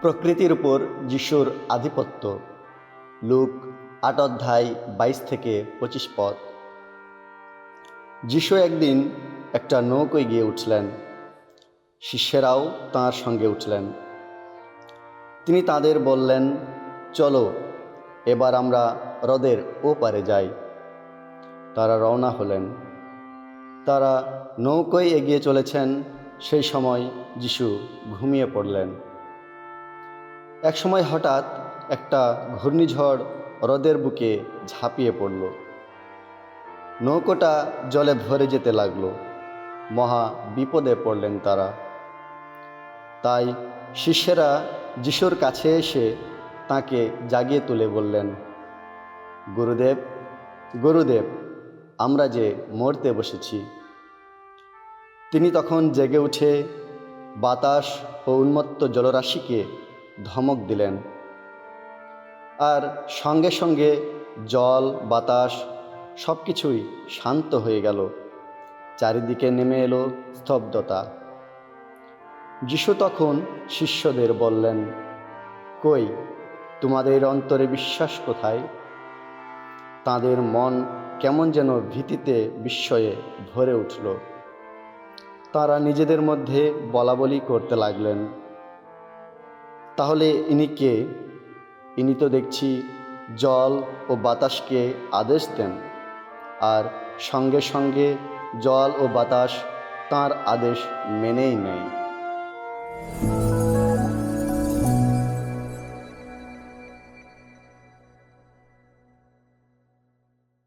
প্রকৃতির উপর যিশুর আধিপত্য। লুক ৮ অধ্যায় ২২ থেকে ২৫ পদ। যিশু একদিন একটা নৌকোয় গিয়ে উঠলেন, শিষ্যেরাও তাঁর সঙ্গে উঠলেন। তিনি তাদের বললেন, চলো এবার আমরা হ্রদের ওপারে যাই। তারা রওনা হলেন। তারা নৌকোয় এগিয়ে চলেছেন, সেই সময় যিশু ঘুমিয়ে পড়লেন। একসময় হঠাৎ একটা ঘূর্ণিঝড় হ্রদের বুকে ঝাঁপিয়ে পড়ল। নৌকোটা জলে ভরে যেতে লাগলো। মহা বিপদে পড়লেন তারা। তাই শিষ্যেরা যিশুর কাছে এসে তাঁকে জাগিয়ে তুলে বললেন, গুরুদেব, গুরুদেব, আমরা যে মরতে বসেছি। তিনি তখন জেগে উঠে বাতাস ও উন্মত্ত জলরাশিকে ধমক দিলেন, আর সঙ্গে সঙ্গে জল বাতাস সব কিছুই শান্ত হয়ে গেল। চারিদিকে নেমে এলো স্তব্ধতা। যিশু তখন শিষ্যদের বললেন, কই, তোমাদের অন্তরে বিশ্বাস কোথায়? তাদের মন কেমন যেন ভীতিতে বিস্ময়ে ভরে উঠল। তারা নিজেদের মধ্যে বলাবলি করতে লাগলেন, তাহলে ইনি কে? ইনি তো দেখছি জল ও বাতাসকে আদেশ দেন, আর সঙ্গে সঙ্গে জল ও বাতাস তাঁর আদেশ মেনেই নেয়।